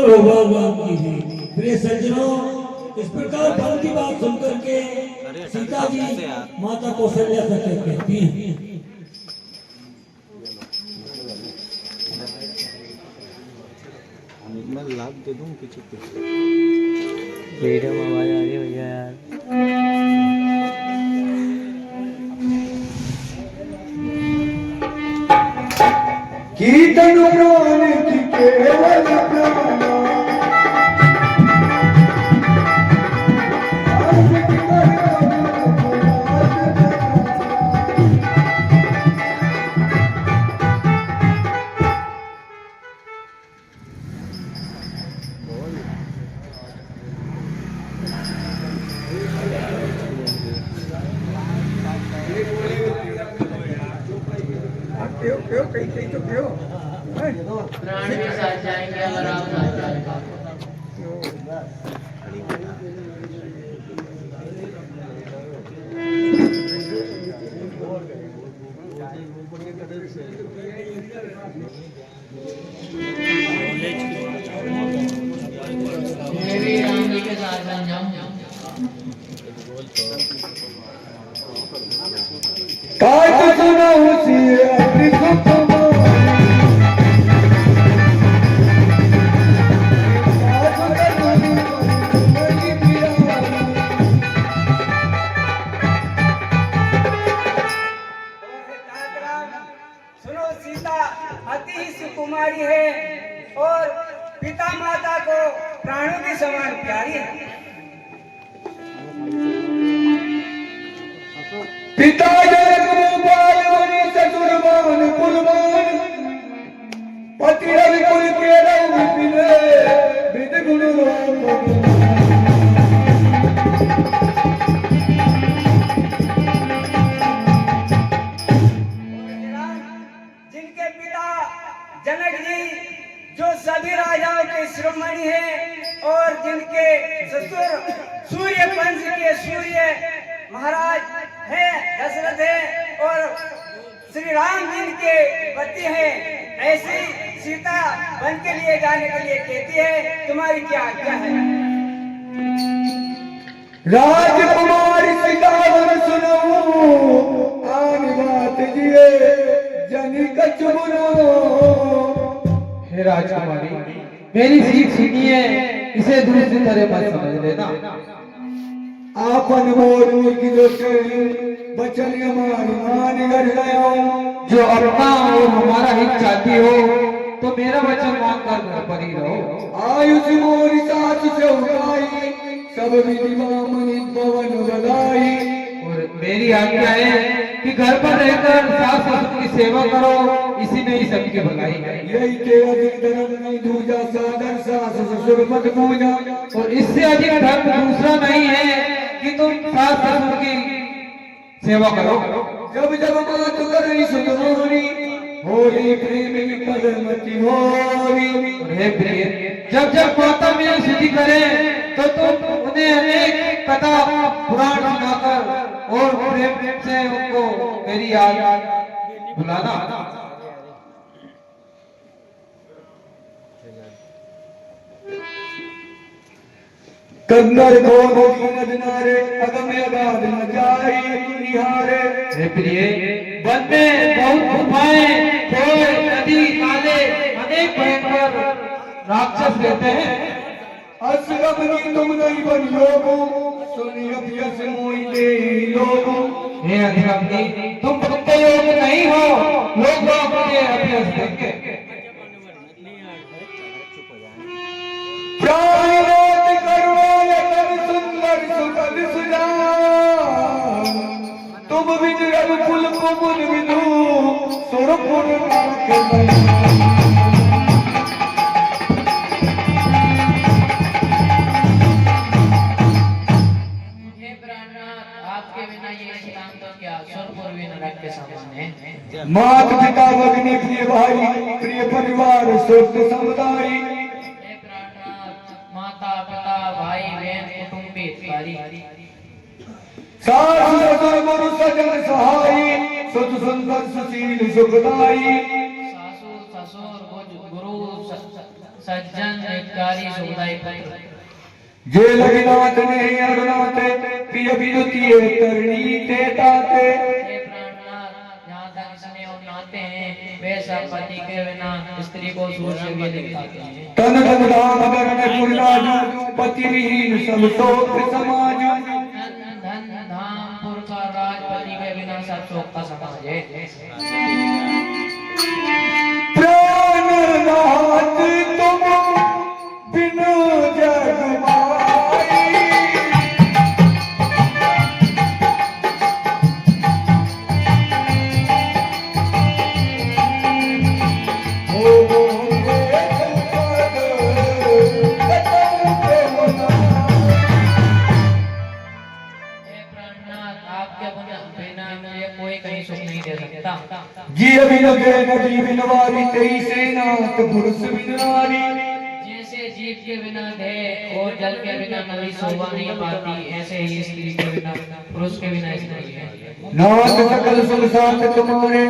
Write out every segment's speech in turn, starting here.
बोलो भगवान की जय। प्रिय सज्जनों, इस प्रकार फल की बात सुनकर के सीता जी माता कौशल्या से कहती हैं, मैं लाभ दे दूं पीछे वीडियो में आवाज आ रही है भैया यार। कीर्तन प्राण की केवल प्राण कहीं तो क्यों प्राण के साथ जाएंगे अगर आप साथ जाएंगे। मेरी राम जी के साथ जाऊं काट सुना उसी अपनी सुख सुनो, सीता अति ही सुकुमारी है और पिता माता को प्राणों के समान प्यारी है। पिता जनक गोपाल मुनि ससुरमान कुलमान पति रविकुल के रवि विद गुण जिनके पिता जनक जी जो सभी राजाओं के शिरोमणि हैं और जिनके ससुर सूर्य वंश के सूर्य महाराज है दशरथ है और श्री राम जी के पति हैं, ऐसी सीता वन के लिए जाने के लिए कहती है, तुम्हारी क्या आज्ञा है? राजकुमार सीता वन सुनो आन बात जिए जनी कचुनो। हे राजकुमारी, मेरी सीख सुनिए, इसे दूसरी तरह मत समझ लेना। आपन मोर की जो बचन हमारी मान कर गयो, जो अपना और हमारा हित चाहती हो तो मेरा वचन मानकर घर पर ही रहो। आयुष मोरी साथ से उठाई सब विधि वामनी पवन बधाई। और मेरी आज्ञा है कि घर पर रहकर सास ससुर की सेवा करो, इसी में ही सबकी भलाई है। यही के अधिक धर्म नहीं दूजा सागर सास ससुर मत पूजा। और इससे अधिक धर्म दूसरा नहीं है कि तुम सास ससुर की सेवा करो। जब जब बात करी सुधोरी होली प्रेमी पदमती होरी। और हे प्रिय, जब जब माता मेरी स्तुति करे तो तुम उन्हें अनेक कथा पुराण सुनाकर और प्रेम से उनको मेरी याद बुलाना। कंदर को नदनारे अगम अगाध न जाई निहारे। हे प्रिय, वन में बहुत गुफाएं, खोए, नदी, नाले, अनेक भयंकर राक्षस रहते हैं। असलमनी तुम नहीं बन लोगो सुनी अभ्यस मोई दे लोगो। हे अधिरामजी, तुम भक्त योग नहीं हो, लोग आपके अभ्यास देंगे। प्राणनाथ करवाए कर सुंदर सुखद सुजा। तुम विजरब कुल कुमुद विदु सुरपुर नाथ। आपके बिना ये स्थान तो क्या स्वर्गपुर भी नरक के सामने। मात पिता भगनी प्रिय भाई प्रिय परिवार सुख समुदाय। हे प्राणनाथ, माता पिता भाई बहन कुटुंब हितकारी, सास ससुर गुरु सजन सहाय सुत सुंदर सुशील सुखदाई। सासू ससुर गुरु सज्जन हितकारी सुखदाई पुत्र जे लगिनाथ ने अरुणाथ प्रिय विनुतिये तरणी ते ताते। हे प्राणनाथ, जहाँ तक स्नेह और नाते हैं वैसा पति के बिना स्त्री को सूर्य भी दिखाते हैं। तन धन धाम धन पुरनाजु पति विहीन सब शोक समाज। धन धन धाम पुर का राजपति के बिना सब शोक का समाज है। प्राणनाथ तुम बिनु जग माई। कोई कहीं सुख नहीं दे सकता। जी बिन गए नदी बिनवारी तेरी सेना पुरुष बिनवारी। जैसे जीव के बिना देह और जल के बिना नदी शोभा नहीं पाती, ऐसे ही स्त्री के बिना पुरुष के बिना स्त्री है। नाथ सकल सुख साथ तुम्हारे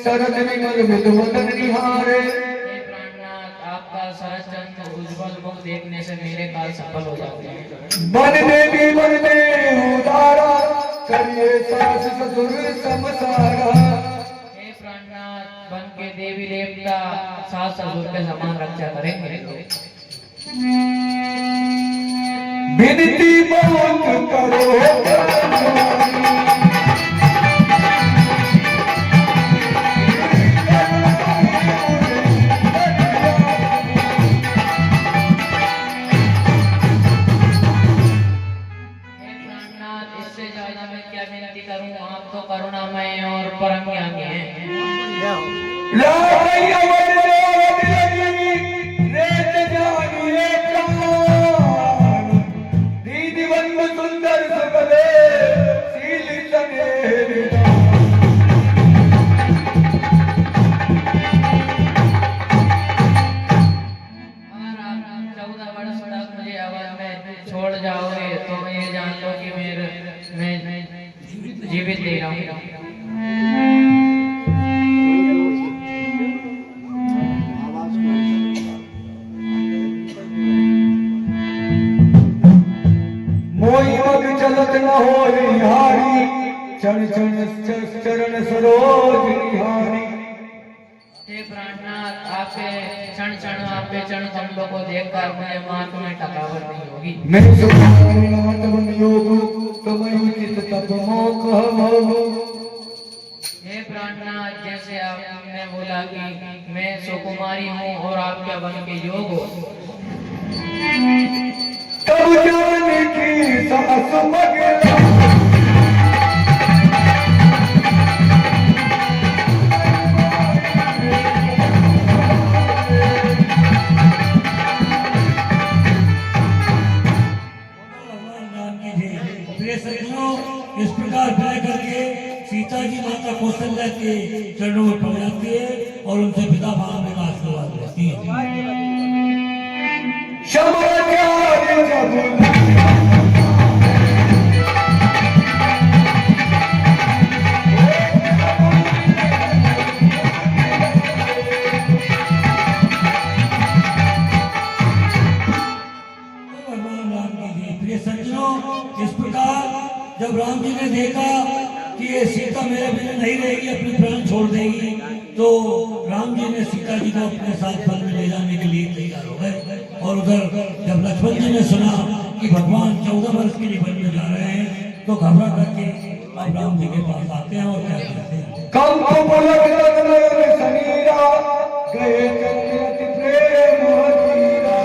सरद विमल विधवदन निहारे। हे प्राणनाथ, आपका सरस चंद्र उज्जवल मुख देखने से मेरे काल सफल हो जाते हैं। बन देवी बन दे उदारा करिए सरस ससुर समसारा। हे प्राणनाथ, बन के देवी देवता सास ससुर के समान रक्षा करेंगे। विनती बहुत करो आप तो करुणामय और परम ज्ञानी हैं। सुंदर सकले शील सने। अगर आप 14 वर्ष तक मुझे अवध में छोड़ जाओगे तो मैं ये जान लो कि मैं जीवित नहीं रहूंगा। मोई मग चलत न होई हारी चरण चरण सरोज निहारी। हे प्राणनाथ, आपके क्षण क्षण आपके चरण कमलों को देखकर मुझे मार्ग में टकावट नहीं होगी। मैं सुनाथ बन योग तुम उचित तब मोह कहबो। हे प्राणनाथ, जैसे आपने बोला कि मैं सुकुमारी हूँ और आपके वन के योग हो, तब जान की सास मगला। इस प्रकार विनय करके सीता जी माता कौशल्या के चरणों में पड़ जाती है और उनसे पिता भाव में आशीर्वाद लेती है। भगवान राम की जय। प्रिय सज्जनों, इस प्रकार जब राम जी ने देखा कि ये सीता मेरे बिना नहीं रहेगी, अपने प्राण छोड़ देगी, तो राम जी ने सीता जी को अपने साथ वन में ले जाने के लिए तैयार हो गए। और उधर जब लक्ष्मण जी ने सुना कि भगवान 14 वर्ष के लिए वन में जा रहे हैं, तो घबरा करके अब राम जी के पास आते हैं और क्या कहते हैं। कम को बोलक लगन सनीरा गए चक्रति प्रेम हतीरा।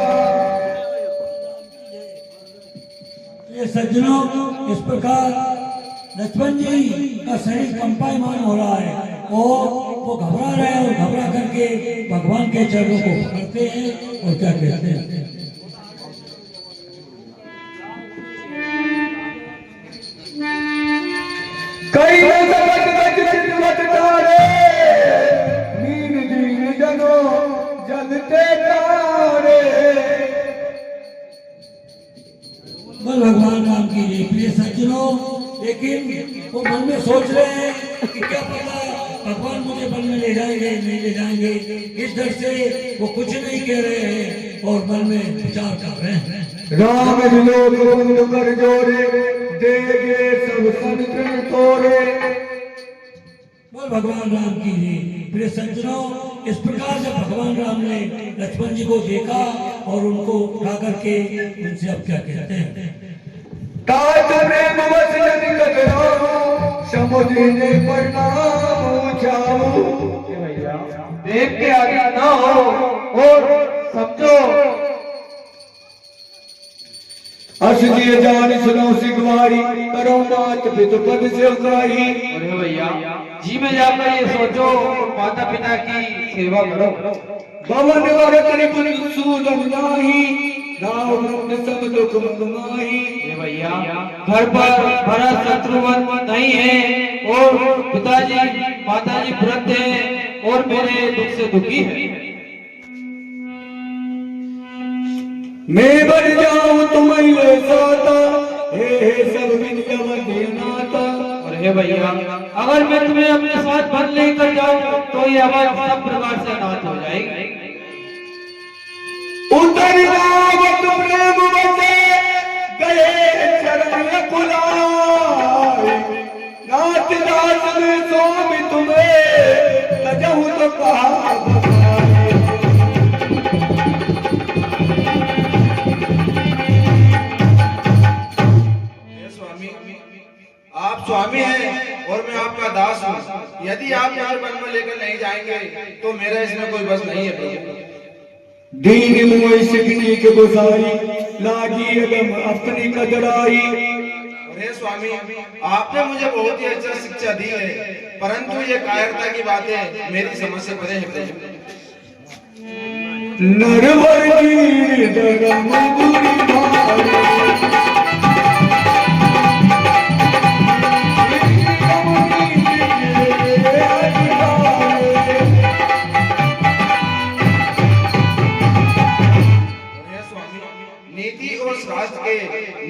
ये सज्जनों, इस प्रकार लक्ष्मण जी का शरीर कंपायमान हो रहा है और वो घबरा रहे हैं और घबरा करके भगवान के चरणों को पकड़ते हैं और क्या कहते हैं। कई सबक बच मत तारे नीन दीन जनो जलते तारे। बोल भगवान राम की जय। प्रिय सज्जनों, लेकिन वो मन में सोच रहे हैं कि क्या पता भगवान मुझे वन में ले ले जाएंगे नहीं ले जाएंगे, इस डर से वो कुछ नहीं कह रहे हैं और मन में विचार कर रहे हैं। राम लोग बंद कर जोरे, देगे सब संतन तोरे। बोल भगवान राम की जय। प्रिय सज्जनों, इस प्रकार से भगवान राम ने लक्ष्मण जी को देखा और उनको उठा करके उनसे अब क्या कहते हैं। तात प्रेम वश जन कतराओ, समुद्र ने प्रणाम उठाओ। देख के आगे ना हो और समझो। अस जिय जान सुनो सिगवारी, करो नाथ पित पद सेवकाई। अरे भैया जी में जाकर ये सोचो, माता पिता की सेवा करो। भवन वर त्रिपुर सूदन नाही, राम सब दुख मगमाही। ये भैया घर पर भरत शत्रुघ्न नहीं है और पिताजी माताजी वृद्ध हैं और मेरे दुख से दुखी है। मैं बढ़ जाऊं तुम्हें ले साता, हे सब विद्या मध्य नाता। और हे भैया अगर मैं तुम्हें अपने साथ बन लेकर जाऊं तो ये आवाज सब प्रकार से अनाथ हो जाएगी। उतर जावत प्रेम बसे, गए चरण कुलाय। नाथ दास में स्वामी तुम्हें, तजहु तो कहा बसाए। आप स्वामी हैं और मैं आपका दास हूँ। यदि आप मुझे वन में लेकर नहीं जाएंगे तो मेरा इसमें कोई बस नहीं है प्रभु। दीन मुई सिकनी के गुसाई, लागी अगम अपनी कदराई। और हे स्वामी, आपने मुझे बहुत ही अच्छा शिक्षा दी है, परंतु ये कायरता की बातें मेरी समझ से परे है प्रभु। नरवर की धर्म बुरी भारी,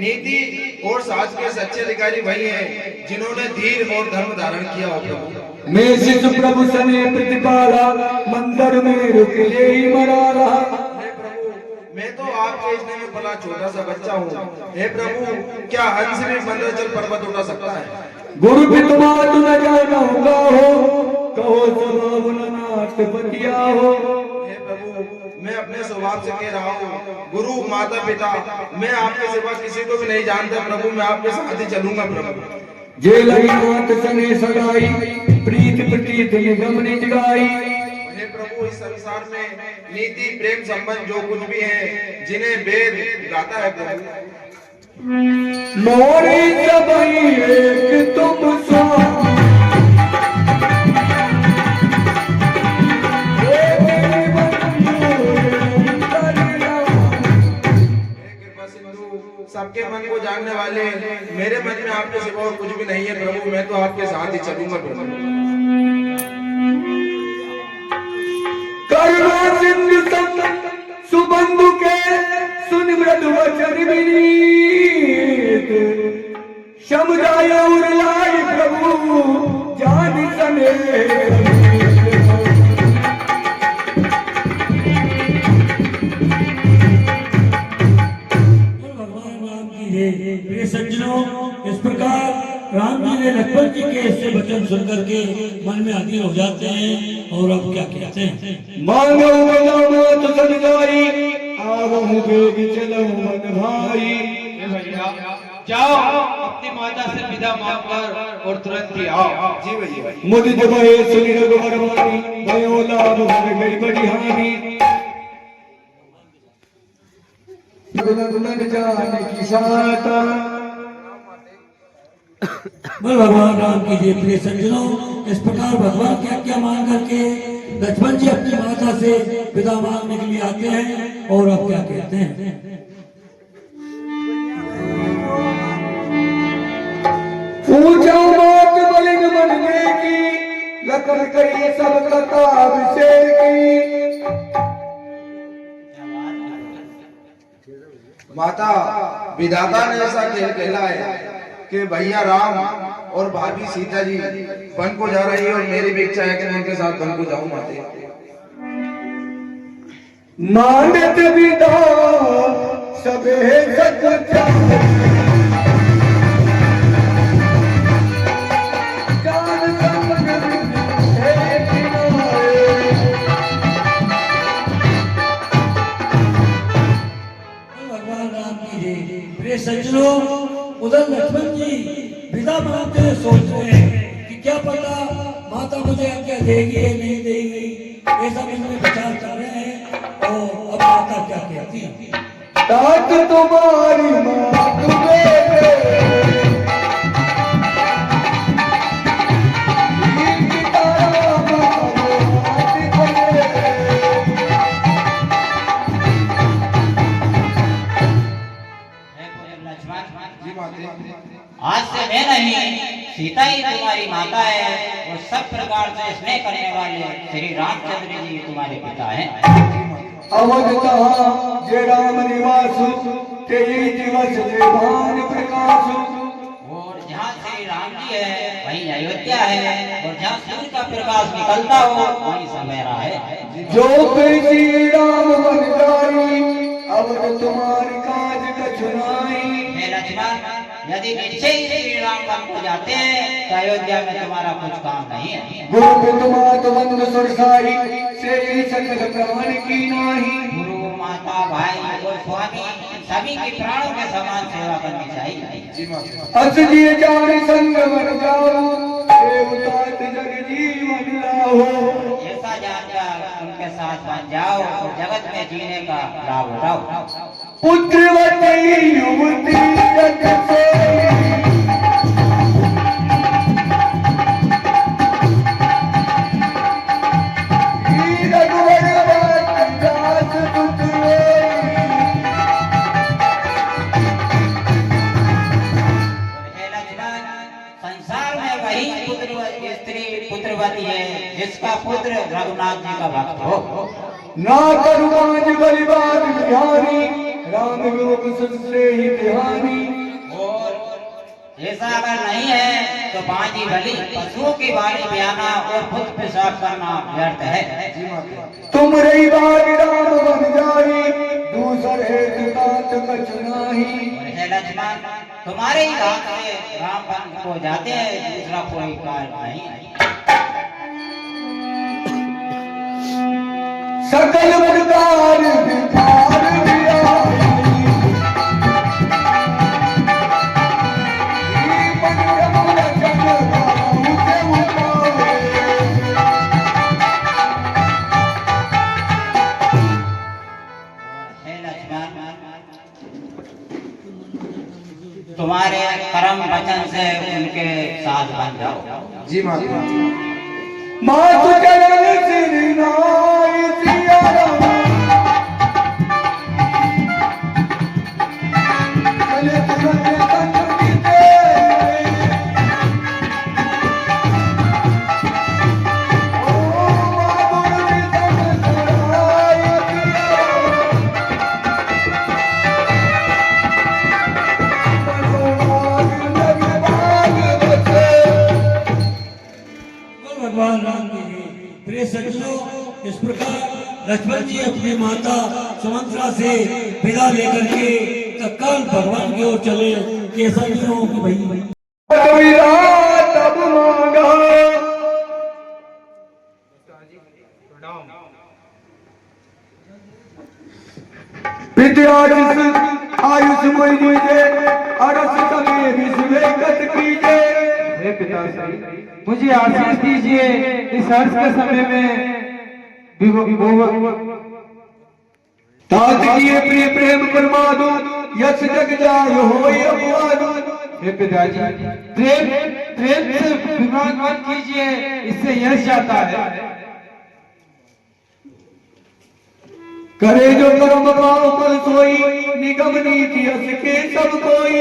नीति और शास्त्र के सच्चे अधिकारी वही हैं जिन्होंने धीर और धर्म धारण किया हो प्रभु। मैं शिशु प्रभु सने प्रतिपाला, मंदिर में रुके ही मरा रहा। हे प्रभु, मैं तो आपके इतने में पला छोटा सा बच्चा हूँ। हे प्रभु, क्या हंस भी मंदरचल पर्वत उठा सकता है? गुरु पितमा तु न जाना होगा हो, कहो स्वभाव न नाट बतिया हो। हे प्रभु, मैं अपने स्वभाव से कह रहा हूँ, गुरु माता पिता मैं आपके सिवा किसी को भी नहीं जानता प्रभु। मैं आपके साथ ही चलूंगा प्रभु। जे लगी नाथ सने सगाई, प्रीत प्रतीत निगम निज गाई। हे प्रभु, इस संसार में नीति प्रेम संबंध जो कुछ भी है, जिन्हें वेद गाता है प्रभु। मोरी सबई एक तुम स्वामी, सबके मन को जानने वाले, मेरे मन में आपके सिवा और कुछ भी नहीं है प्रभु। मैं तो आपके साथ ही चलूंगा प्रभु। करुणा सिंधु संत सुबंधु के, सुन मृदु वचन विनीत। समुदाय और लाई प्रभु, जान सने प्रिय सज्जनों, इस प्रकार राम जी ने लक्ष्मण जी के ऐसे वचन सुनकर के मन में अधीर हो जाते हैं और अब क्या कहते हैं। मांगो मत समझाई, आवो बेग चलो मन भाई। जाओ अपनी माता से विदा मांगकर और तुरंत ही आओ। जी भैया। मुझ जबे सुनि रघुवर वाणी, भयो लाभ भर गई बड़ी हानि। गुण जाने की सहायता, बोल भगवान राम की जय। प्रिय सज्जनों, इस प्रकार भगवान क्या क्या मांग करके लक्ष्मण जी अपनी माता से विदा मांगने के लिए आते हैं और अब क्या कहते हैं। पूजा मात बलिन मन की, लखन करी सब कथा अभिषेक की। माता, विधाता ने ऐसा खेल खेला है कि भैया राम और भाभी सीता जी वन को जा रही है और मेरी भी इच्छा है कि मैं उनके साथ वन को जाऊं माते। मानत विदा सबे सच्चा जान समझ है किनारे। भगवान राम की जय। प्रिय सज्जनों, उधर लक्ष्मण जी विदा बनाते हुए सोच रहे हैं कि क्या पता माता मुझे आज्ञा देगी या नहीं देगी, ऐसा मन में विचार कर रहे हैं। और अब माता क्या कहती है? तात तुम्हारी मात बेटे जी माते। आज से मैं नहीं, सीता ही तुम्हारी माता है और सब प्रकार से स्नेह करने वाले श्री रामचंद्र जी तुम्हारे पिता हैं। अवध कहा जे राम निवासु तेई दिवस देवान प्रकाशु। और जहाँ श्री राम जी है वहीं अयोध्या है, और जहाँ सूर्य का प्रकाश निकलता हो वहीं सवेरा है। जो श्री राम बन जाई अवध तुम्हारी काज कछुनाई। हे लक्ष्मण, यदि निश्चय ही श्री राम वन को जाते हैं तो अयोध्या में तुम्हारा कुछ काम नहीं है। गुरु पितुमात वंद सुरसाई से सकल प्राण की नाही। गुरु माता भाई और स्वामी सभी की प्राणों के समान सेवा करनी चाहिए। अस जिय जान संग वर जाओ देवतात जग जीवन लाहो। ऐसा जानकर उनके साथ बन जाओ और जगत में जीने का लाभ उठाओ। पुत्रवती युवती जग सोई। संसार में वही स्त्री पुत्रवती है जिसका पुत्र रघुनाथ जी का भक्त हो। ना करुणाज बलिबाग बिहारी राम योग सुनते ही ध्यानी। और ऐसा अगर नहीं है तो बाजी बलि पशुओं की बारी बयाना और खुद पेशाब करना व्यर्थ है। तुम रही बाग राम बन जाई दूसर हेतु तात कछुनाही। और हे लक्ष्मण, तुम्हारे ही हाथ से राम वन को जाते हैं, दूसरा कोई कार्य नहीं है। सकल प्रकार विकार विराई। मन रमण जन गाऊं से उठावे। हे लक्ष्मण, तुम्हारे कर्म वचन से उनके साथ बन जाओ। जी माता। मातु चरण श्री नाई सिया राम। चले तुरंत संग बीते। ओ माधुरी संग सुराई सिया। मनोभाग लगे भाग बसे। भगवान राम की जय। प्रिय सज्जनों, इस प्रकार लक्ष्मण जी अपनी माता सुमंत्रा से विदा लेकर के तत्काल भगवान की ओर चले। कैसा नहीं हो कि भाई कबीरा तब मांगा। विद्याजिस आयुष कोई मुझे अरस कमे विश्वेकत कीजे। हे पिताश्री, मुझे आशीष दीजिए इस हर्ष के समय में तात किए प्रिय प्रेम परमादु यश जग जाय होय अपवादु। हे पिताजी, प्रेम से विवाह मत कीजिए, इससे यश जाता है। करे जो कर्म पाओ फल सोई निगम नीति यश के सब कोई।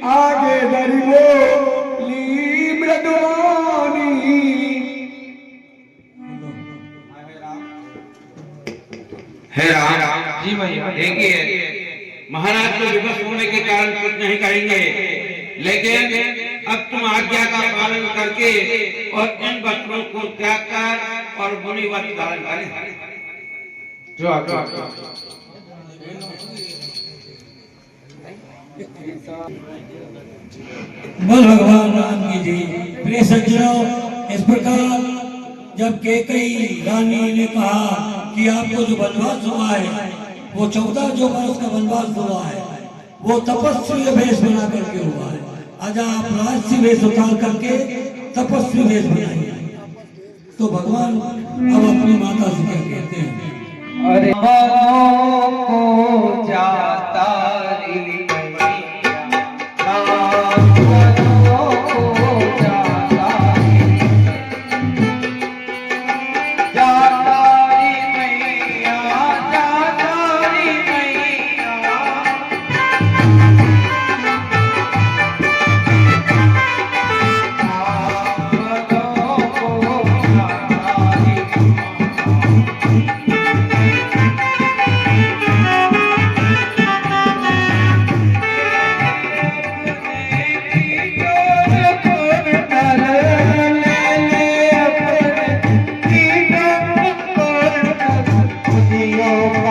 आगे दरियो ली मृदुवानी। है राम जी भैया। देखिए महाराज तो विवश होने के कारण कुछ नहीं कहेंगे, लेकिन अब तुम आज्ञा का पालन करके और इन वस्त्रों को त्याग कर और मुनिवत धारण करें। जो आज्ञा। बोल भगवान राम की जय। प्रिय सज्जनों, इस प्रकार जब कैकेयी रानी ने कहा कि आपको जो वनवास हुआ है वो 14 जो वर्ष का वनवास हुआ है वो तपस्वी वेश बना करके हुआ है। आज आप राजसी वेश उतार करके तपस्वी वेश बनाइए। तो भगवान अब अपनी माता से क्या कहते हैं? अरे मनों को जाता री मैया, मनों को जाता री मैया, जाता री मैया। मनों को जाता री Oh